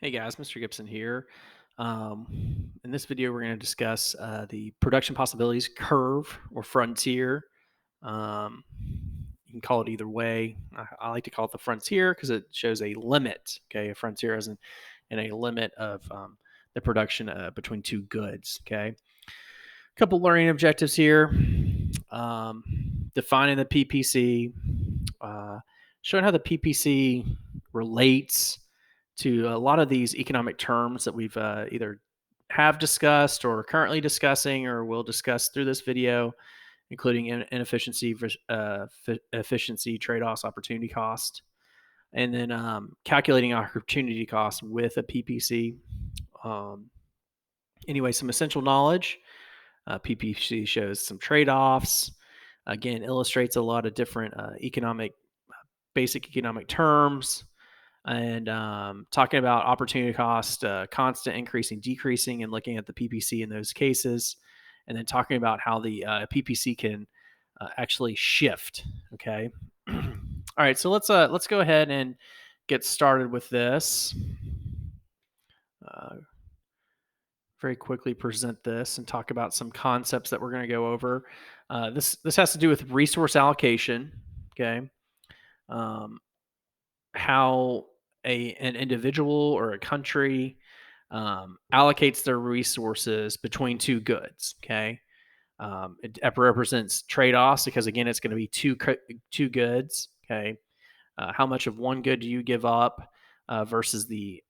Hey guys, Mr. Gibson here. In this video, we're going to discuss the production possibilities curve or frontier. You can call it either way. I like to call it the frontier because it shows a limit. Okay, a frontier as in a limit of the production between two goods. Okay, a couple learning objectives here. Defining the PPC, uh, showing how the PPC relates to a lot of these economic terms that we've either have discussed or currently discussing or will discuss through this video, including inefficiency, efficiency, trade-offs, opportunity cost, and then calculating opportunity cost with a PPC. Um, anyway, some essential knowledge. PPC shows some trade-offs. Again, illustrates a lot of different basic economic terms and talking about opportunity cost, constant increasing, decreasing, and looking at the PPC in those cases, and then talking about how the PPC can actually shift. Okay. All right. So let's go ahead and get started with this. Uh, very quickly present this and talk about some concepts that we're going to go over. This has to do with resource allocation. Okay. Um, how an individual or a country allocates their resources between two goods. Okay, it represents trade offs because again, it's going to be two goods. Okay, how much of one good do you give up versus the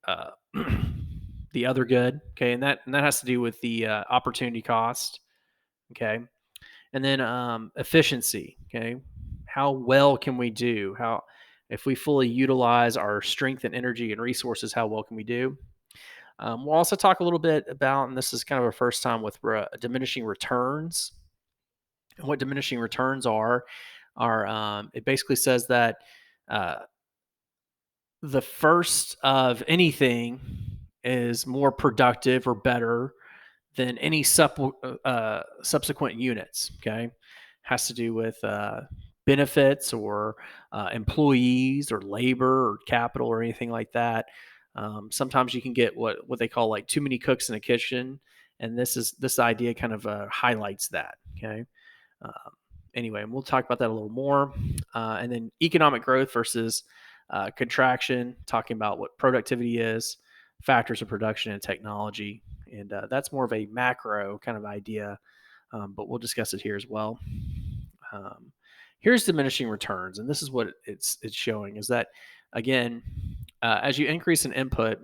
the other good? Okay, and that has to do with the opportunity cost. Okay, and then efficiency. Okay, how well can we do? How if we fully utilize our strength and energy and resources, how well can we do? We'll also talk a little bit about, and this is kind of our first time with diminishing returns. And what diminishing returns are it basically says that uh, the first of anything is more productive or better than any subsequent units. Okay, has to do with benefits or employees or labor or capital or anything like that. Sometimes you can get what they call like too many cooks in a kitchen, and this idea kind of highlights that. Okay. Um, anyway, and we'll talk about that a little more, and then economic growth versus contraction, talking about what productivity is, factors of production and technology, and that's more of a macro kind of idea, but we'll discuss it here as well. Um, Here's diminishing returns, and this is what it's showing is that again, as you increase an input,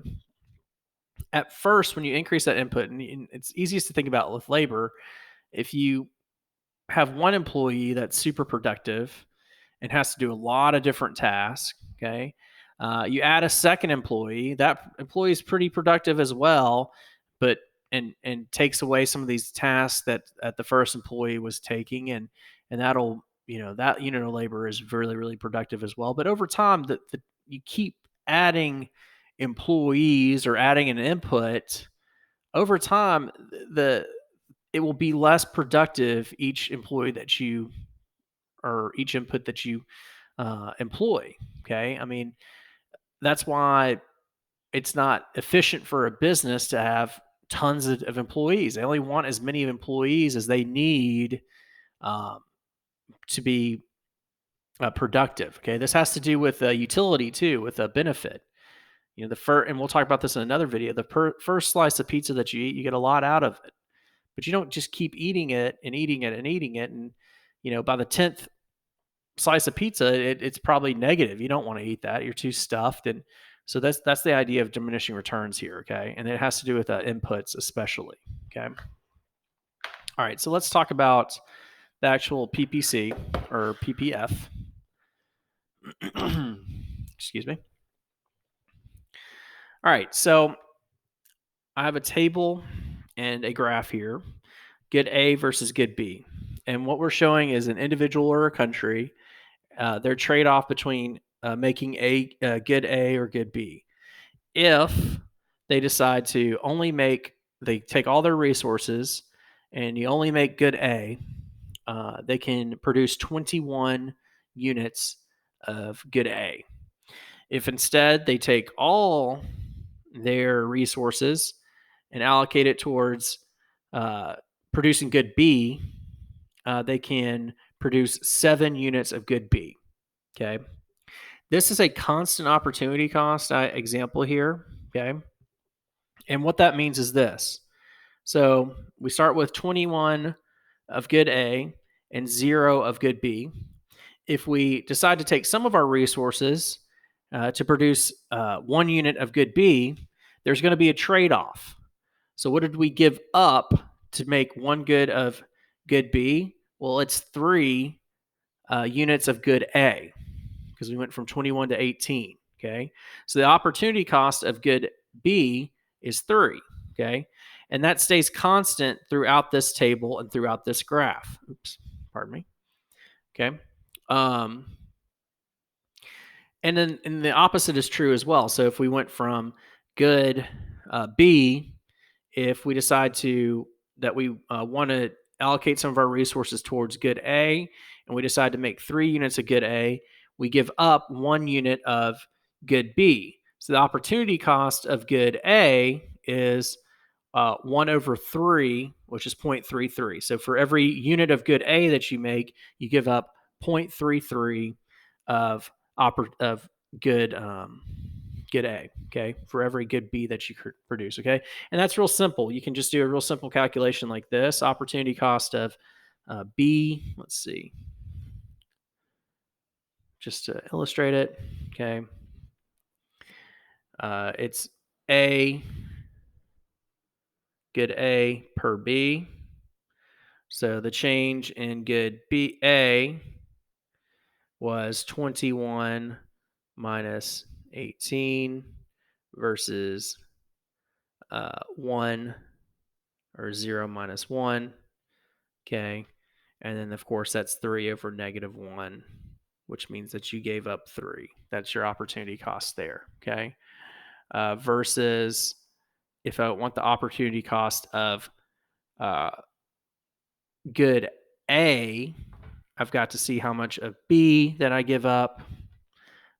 at first when you increase that input, and it's easiest to think about with labor, if you have one employee that's super productive and has to do a lot of different tasks. Okay. You add a second employee, that employee is pretty productive as well, but and takes away some of these tasks that the first employee was taking, and that'll that unit of labor is really really productive as well. But over time, that you keep adding employees or adding an input over time, the it will be less productive each employee that you or each input that you employ. Okay. I mean, that's why it's not efficient for a business to have tons of employees. They only want as many employees as they need um, to be productive. Okay. This has to do with utility too, with a benefit. The first, and we'll talk about this in another video. The first slice of pizza that you eat, you get a lot out of it, but you don't just keep eating it and eating it and eating it. And, by the 10th slice of pizza, it's probably negative. You don't want to eat that. You're too stuffed. And so that's the idea of diminishing returns here. Okay. And it has to do with inputs, especially. Okay. All right. So let's talk about the actual PPC or PPF. Excuse me. All right. So I have a table and a graph here, good A versus good B. And what we're showing is an individual or a country, their trade off between making a good A or good B. If they decide to they take all their resources and you only make good A, they can produce 21 units of good A. If instead they take all their resources and allocate it towards uh, producing good B, they can produce 7 units of good B. Okay. This is a constant opportunity cost example here. Okay. And what that means is this. So we start with 21 of good A and 0 of good B. If we decide to take some of our resources to produce 1 unit of good B, there's going to be a trade off. So, what did we give up to make 1 good of good B? Well, it's 3 units of good A because we went from 21 to 18. Okay. So, the opportunity cost of good B is 3. Okay. And that stays constant throughout this table and throughout this graph. Oops. Pardon me. Okay. Um, and the opposite is true as well. So if we went from good B, if we decide to that we want to allocate some of our resources towards good A, and we decide to make 3 units of good A, we give up 1 unit of good B. So the opportunity cost of good A is 1/3, which is 0.33. So for every unit of good A that you make, you give up 0.33 of of good good A. Okay, for every good B that you produce. Okay, and that's real simple. You can just do a real simple calculation like this: opportunity cost of B. Let's see, just to illustrate it. Okay, it's A good A per B. So the change in good B A was 21 minus 18 versus 1 or 0 minus 1. Okay. And then, of course, that's 3 over -1, which means that you gave up 3. That's your opportunity cost there. Okay. Versus if I want the opportunity cost of uh, good A, I've got to see how much of B that I give up.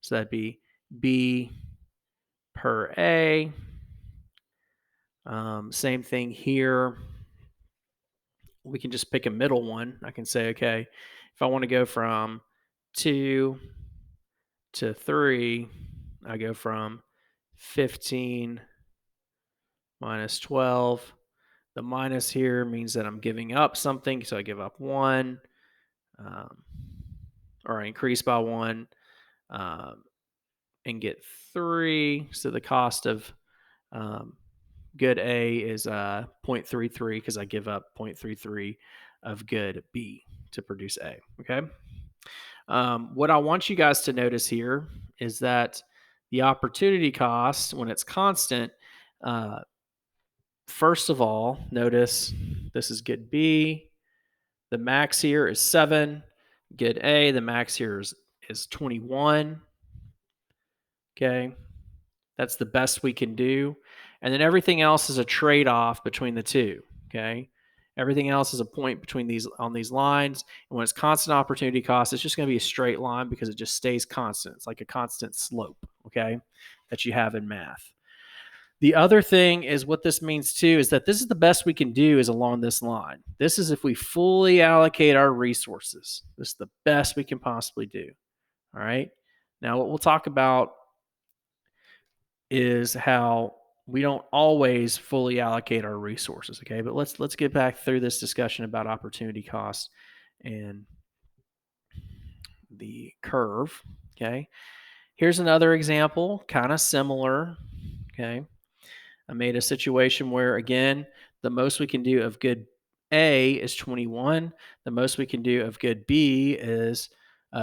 So that'd be B per A. Same thing here. We can just pick a middle one. I can say, okay, if I want to go from 2 to 3, I go from 15 minus 12. The minus here means that I'm giving up something. So I give up 1 um, or I increase by 1 um, and get 3. So the cost of um, good A is 0.33 because I give up 0.33 of good B to produce A. Okay. What I want you guys to notice here is that the opportunity cost, when it's constant, uh, first of all, notice this is good B. The max here is 7. Good A, the max here is 21. Okay. That's the best we can do. And then everything else is a trade-off between the two. Okay. Everything else is a point between these on these lines. And when it's constant opportunity cost, it's just going to be a straight line because it just stays constant. It's like a constant slope, okay, that you have in math. The other thing is what this means too is that this is the best we can do is along this line. This is if we fully allocate our resources. This is the best we can possibly do. All right. Now, what we'll talk about is how we don't always fully allocate our resources. Okay, but let's get back through this discussion about opportunity cost and the curve. Okay, here's another example, kind of similar. Okay, I made a situation where again the most we can do of good A is 21. The most we can do of good B is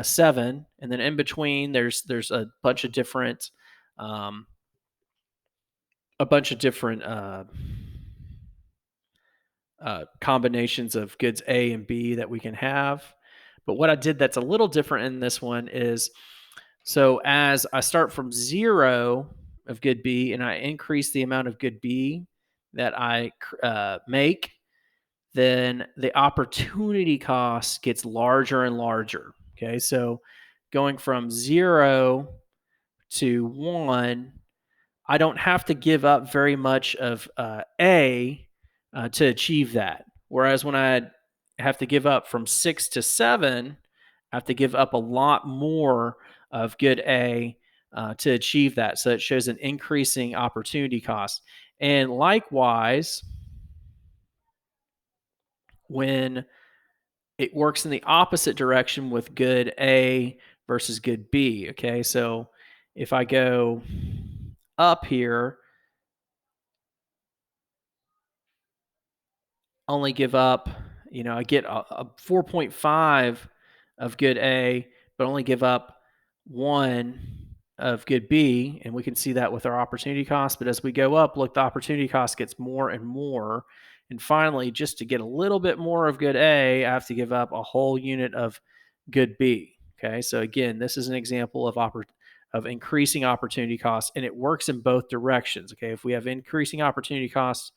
7, and then in between there's um, a bunch of different combinations of goods A and B that we can have. But what I did that's a little different in this one is so as I start from 0 of good B and I increase the amount of good B that I make, then the opportunity cost gets larger and larger. Okay, so going from 0 to 1, I don't have to give up very much of A to achieve that. Whereas when I have to give up from 6 to 7, I have to give up a lot more of good A to achieve that. So it shows an increasing opportunity cost. And likewise, when it works in the opposite direction with good A versus good B. Okay. So if I go up here, only give up, I get a 4.5 of good A, but only give up 1 of good B. And we can see that with our opportunity cost. But as we go up, look, the opportunity cost gets more and more. And finally, just to get a little bit more of good A, I have to give up a whole unit of good B. Okay. So again, this is an example of increasing opportunity costs, and it works in both directions. Okay. If we have increasing opportunity costs,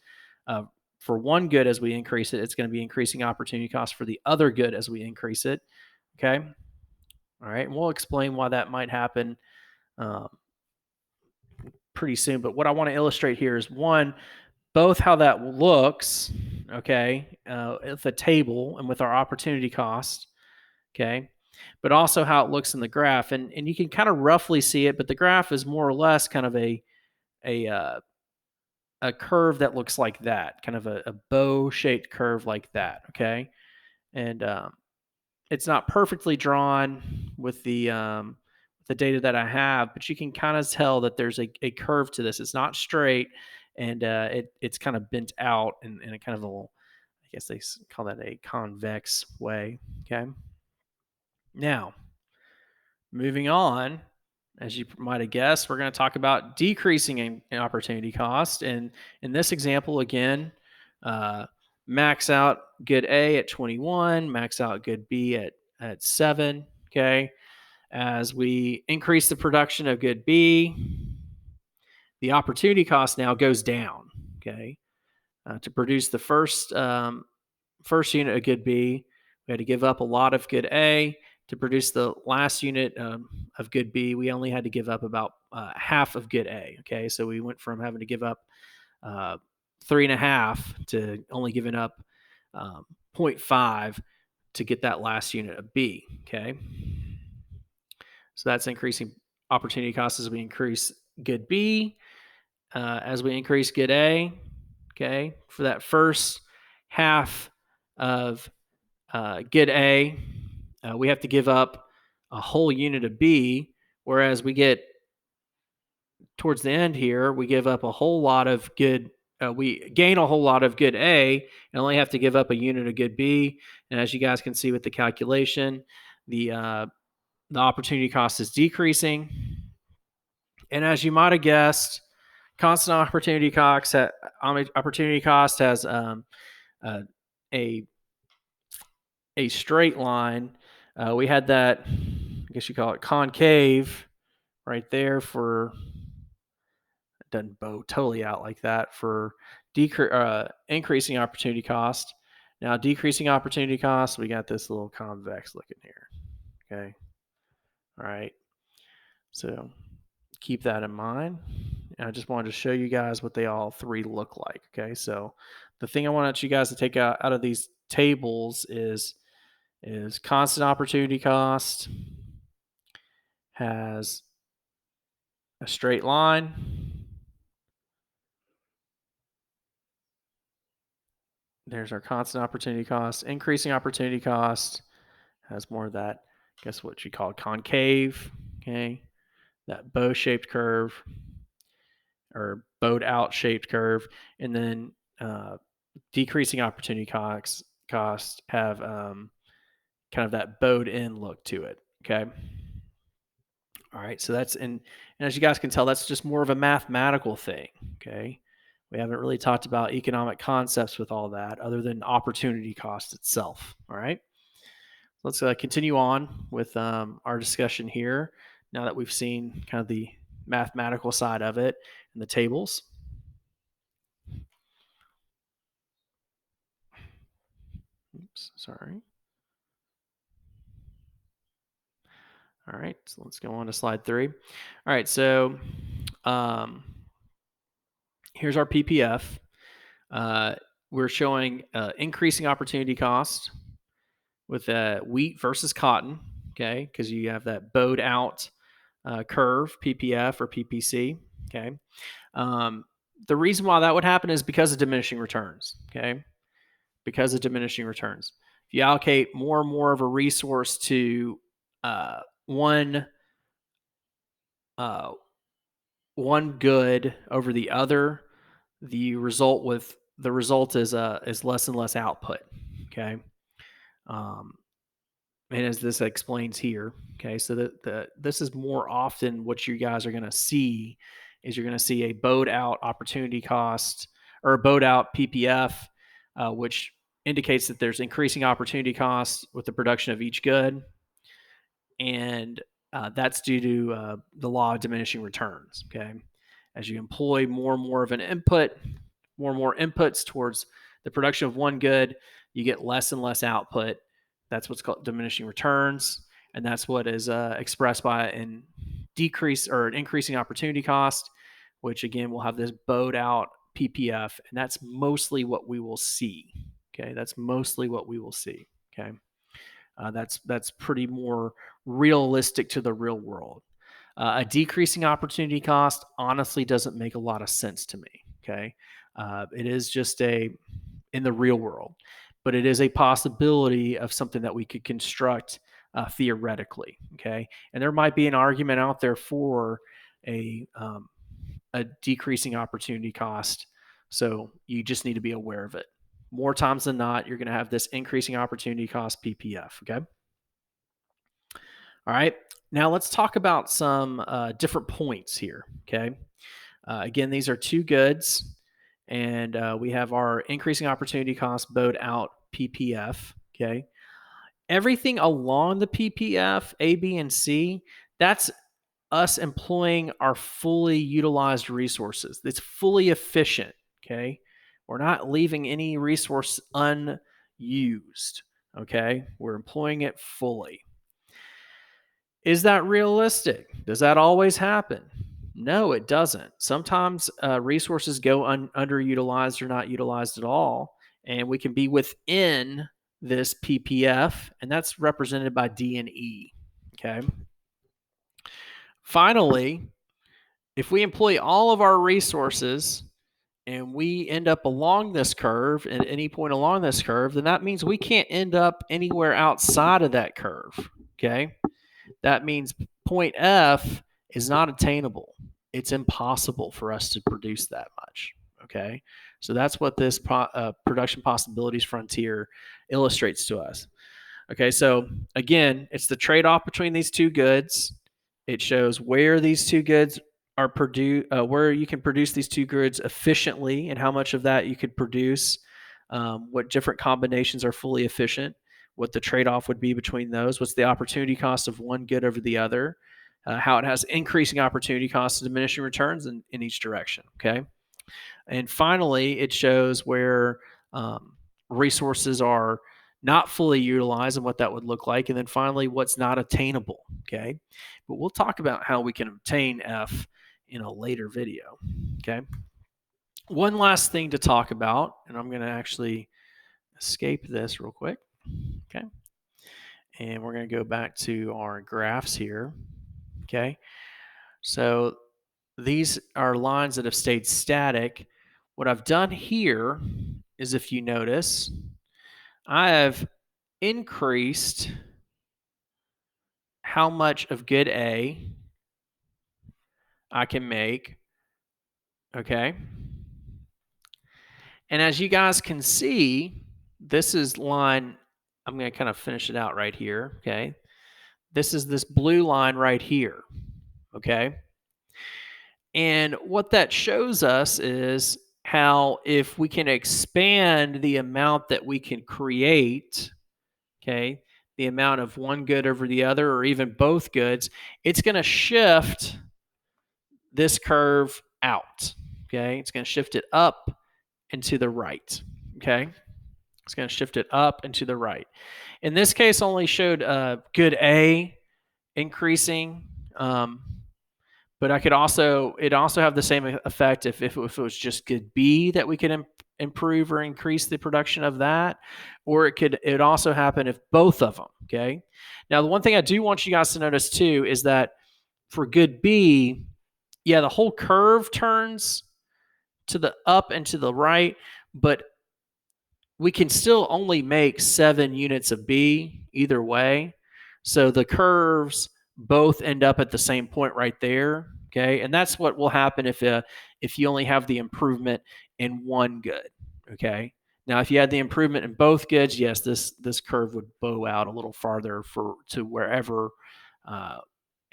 uh, for one good as we increase it, it's going to be increasing opportunity costs for the other good as we increase it. Okay. All right. And we'll explain why that might happen um, pretty soon. But what I want to illustrate here is one, both how that looks, okay, with the table and with our opportunity cost, okay, but also how it looks in the graph. And you can kind of roughly see it, but the graph is more or less kind of a, uh, a curve that looks like that, kind of a bow shaped curve like that, okay. And it's not perfectly drawn with the data that I have, but you can kind of tell that there's a curve to this. It's not straight, and it's kind of bent out in a kind of a little, I guess they call that a convex way. Okay. Now, moving on, as you might have guessed, we're going to talk about decreasing in opportunity cost. And in this example, again, uh, max out good A at 21, max out good B at 7. Okay. As we increase the production of good B, the opportunity cost now goes down. Okay. To produce the first unit of good B, we had to give up a lot of good A. To produce the last unit of good B, we only had to give up about half of good A. Okay, so we went from having to give up 3.5 to only giving up um, 0.5 to get that last unit of B. Okay, so that's increasing opportunity costs as we increase good B, as we increase good A. Okay, for that first half of good A, we have to give up a whole unit of B, whereas we get towards the end here, we give up a whole lot of good. We gain a whole lot of good A and only have to give up a unit of good B. And as you guys can see with the calculation, the uh, the opportunity cost is decreasing. And as you might have guessed, constant opportunity cost has uh, a a straight line. We had that, I guess you call it concave, right there for, it doesn't bow totally out like that for increasing opportunity cost. Now, decreasing opportunity cost, we got this little convex looking here. Okay. All right. So keep that in mind. And I just wanted to show you guys what they all three look like. Okay. So the thing I wanted you guys to take out of these tables is constant opportunity cost has a straight line. There's our constant opportunity cost. Increasing opportunity cost has more of that, I guess what you call concave, okay? That bow shaped curve or bowed out shaped curve. And then decreasing opportunity cost have kind of that bowed in look to it, okay? All right, so and as you guys can tell, that's just more of a mathematical thing. Okay, we haven't really talked about economic concepts with all that, other than opportunity cost itself. All right, let's continue on with our discussion here. Now that we've seen kind of the mathematical side of it and the tables. Oops, sorry. All right, so let's go on to slide 3. All right, so um, Here's our PPF. We're showing increasing opportunity cost with wheat versus cotton, okay, because you have that bowed out curve, PPF or PPC, okay. Um, the reason why that would happen is because of diminishing returns, okay, because of diminishing returns. If you allocate more and more of a resource to one uh, one good over the other, the result is less and less output. Okay, um, and as this explains here, okay, so this is more often what you guys are going to see is you're going to see a bowed out opportunity cost or a bowed out PPF, which indicates that there's increasing opportunity costs with the production of each good, and that's due to the law of diminishing returns. Okay, as you employ more and more of an input, more and more inputs towards the production of one good, you get less and less output. That's what's called diminishing returns, and that's what is expressed by an decrease or an increasing opportunity cost, which again will have this bowed out PPF, and that's mostly what we will see. Okay, that's mostly what we will see. Okay, that's pretty more realistic to the real world. A decreasing opportunity cost honestly doesn't make a lot of sense to me. Okay, it is just in the real world, but it is a possibility of something that we could construct theoretically. Okay, and there might be an argument out there for a um, a decreasing opportunity cost. So you just need to be aware of it. More times than not, you're going to have this increasing opportunity cost PPF. Okay. All right. Now let's talk about some different points here. Okay. Again, these are two goods, and we have our increasing opportunity cost bowed out PPF. Okay. Everything along the PPF, A, B, and C, that's us employing our fully utilized resources. It's fully efficient. Okay. We're not leaving any resource unused. Okay. We're employing it fully. Is that realistic? Does that always happen? No, it doesn't. Sometimes resources go underutilized or not utilized at all, and we can be within this PPF, and that's represented by D and E. Okay. Finally, if we employ all of our resources and we end up along this curve at any point along this curve, then that means we can't end up anywhere outside of that curve. Okay. That means point F is not attainable. It's impossible for us to produce that much. Okay. So that's what this production possibilities frontier illustrates to us. Okay. So again, it's the trade off between these two goods. It shows where these two goods are produced, where you can produce these two goods efficiently and how much of that you could produce, what different combinations are fully efficient, what the trade-off would be between those, what's the opportunity cost of one good over the other, how it has increasing opportunity costs and diminishing returns in each direction. Okay. And finally, it shows where resources are not fully utilized and what that would look like. And then finally, what's not attainable. Okay. But we'll talk about how we can obtain F in a later video. Okay. One last thing to talk about, and I'm going to actually escape this real quick. Okay. And we're going to go back to our graphs here. Okay. So these are lines that have stayed static. What I've done here is, if you notice, I have increased how much of good A I can make. Okay. And as you guys can see, this is line, I'm going to kind of finish it out right here. Okay. This is this blue line right here. Okay. And what that shows us is how if we can expand the amount that we can create, okay, the amount of one good over the other or even both goods, it's going to shift this curve out. Okay. It's going to shift it up and to the right. Okay. It's going to shift it up and to the right. In this case, only showed good A increasing. But it also have the same effect if it was just good B that we could improve or increase the production of that, or it also happen if both of them. Okay. Now the one thing I do want you guys to notice too is that for good B, yeah, the whole curve turns to the up and to the right, but we can still only make 7 units of B either way. So the curves both end up at the same point right there. Okay. And that's what will happen if you only have the improvement in one good. Okay. Now, if you had the improvement in both goods, yes, this curve would bow out a little farther to wherever uh,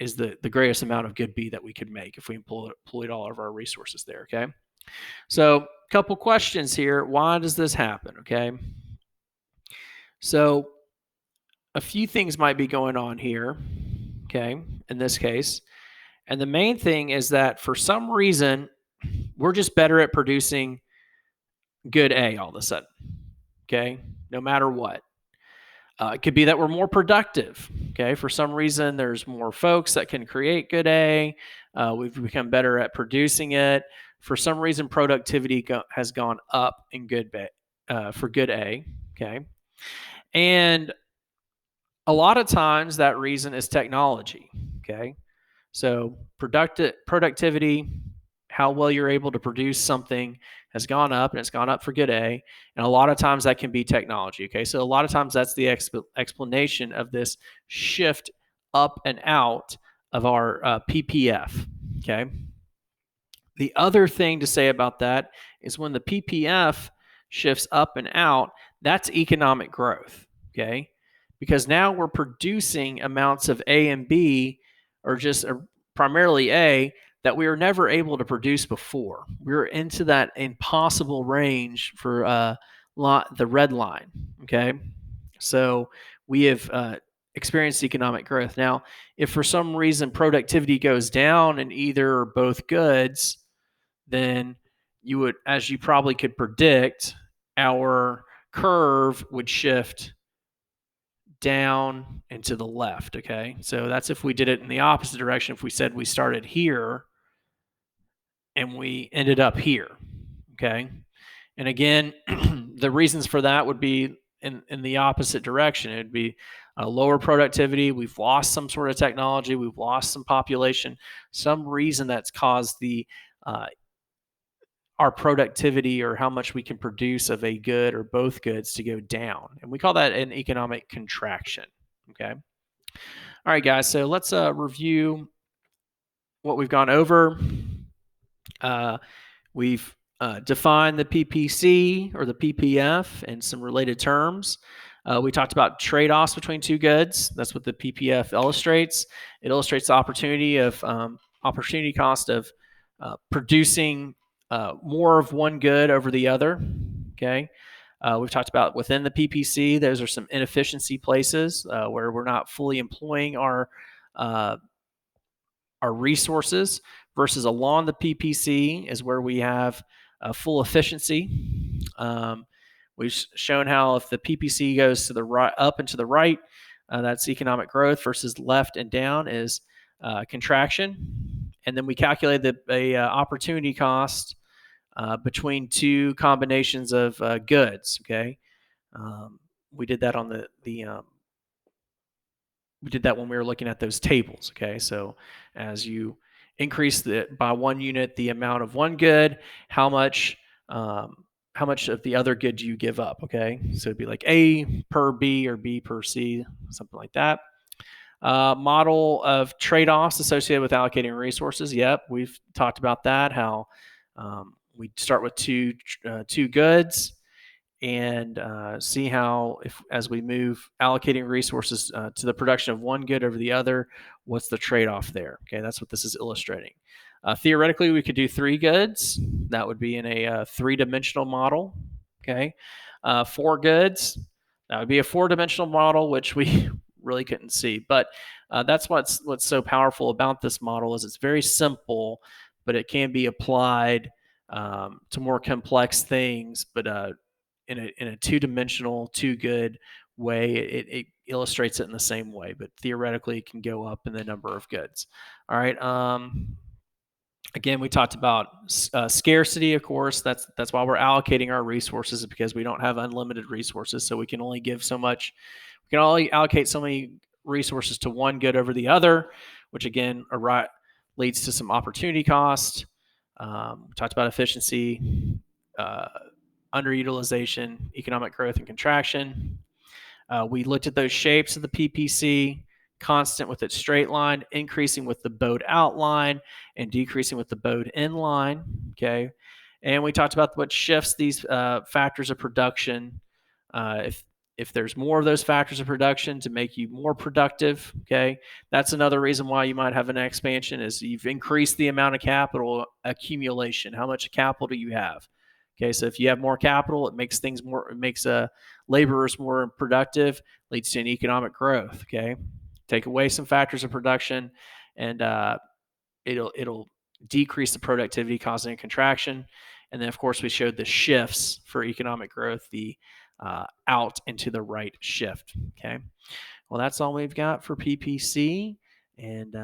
is the greatest amount of good B that we could make if we employed all of our resources there. Okay. So, couple questions here. Why does this happen? Okay. So, a few things might be going on here. Okay. In this case. And the main thing is that for some reason, we're just better at producing good A all of a sudden. Okay. No matter what. It could be that we're more productive. Okay. For some reason, there's more folks that can create good A. We've become better at producing it. For some reason, productivity has gone up in good B, for good A. Okay. And a lot of times that reason is technology. Okay. So productivity, how well you're able to produce something has gone up, and it's gone up for good A. And a lot of times that can be technology. Okay. So a lot of times that's the explanation of this shift up and out of our PPF. Okay. The other thing to say about that is when the PPF shifts up and out, that's economic growth. Okay. Because now we're producing amounts of A and B, or just primarily A, that we were never able to produce before. We were into that impossible range for the red line. Okay. So we have experienced economic growth. Now, if for some reason productivity goes down in either or both goods, then you would, as you probably could predict, our curve would shift down and to the left. Okay. So that's if we did it in the opposite direction. If we said we started here and we ended up here. Okay. And again, the reasons for that would be in the opposite direction. It would be lower productivity. We've lost some sort of technology. We've lost some population, some reason that's caused our productivity or how much we can produce of a good or both goods to go down. And we call that an economic contraction. Okay. All right, guys. So let's review what we've gone over. We've defined the PPC or the PPF and some related terms. We talked about trade-offs between two goods. That's what the PPF illustrates. It illustrates the opportunity cost of producing more of one good over the other. Okay. We've talked about within the PPC, those are some inefficiency places where we're not fully employing our resources, versus along the PPC is where we have full efficiency. We've shown how if the PPC goes to the right, up and to the right, that's economic growth, versus left and down is contraction. And then we calculate the opportunity cost between two combinations of goods. Okay, we did that on we did that when we were looking at those tables. Okay, so as you increase by 1 unit the amount of one good, how much of the other good do you give up? Okay, so it'd be like A per B or B per C, something like that. Model of trade-offs associated with allocating resources. Yep, we've talked about that. How we start with two goods, and see how, if as we move allocating resources to the production of one good over the other, what's the trade-off there? Okay, that's what this is illustrating. Theoretically, we could do three goods. That would be in a three-dimensional model. Okay, four goods. That would be a four-dimensional model, which we really couldn't see. But that's what's so powerful about this model, is it's very simple, but it can be applied to more complex things. But in a two-dimensional, two good way, it illustrates it in the same way. But theoretically, it can go up in the number of goods. All right. Again, we talked about scarcity, of course. That's why we're allocating our resources, because we don't have unlimited resources, so we can only give so much. We can only allocate so many resources to one good over the other, which again leads to some opportunity cost. We talked about efficiency, uh, underutilization, economic growth and contraction. We looked at those shapes of the PPC, constant with its straight line, increasing with the bowed outline, and decreasing with the bowed inline. Okay. And we talked about what shifts these factors of production. If there's more of those factors of production to make you more productive, okay, that's another reason why you might have an expansion, is you've increased the amount of capital accumulation. How much capital do you have? Okay, so if you have more capital, it makes things more, it makes laborers more productive, leads to an economic growth. Okay, take away some factors of production, and it'll decrease the productivity, causing a contraction. And then, of course, we showed the shifts for economic growth, the out into the right shift. Okay, well, that's all we've got for PPC, and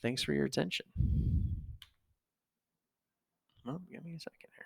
thanks for your attention. Well, give me a second here.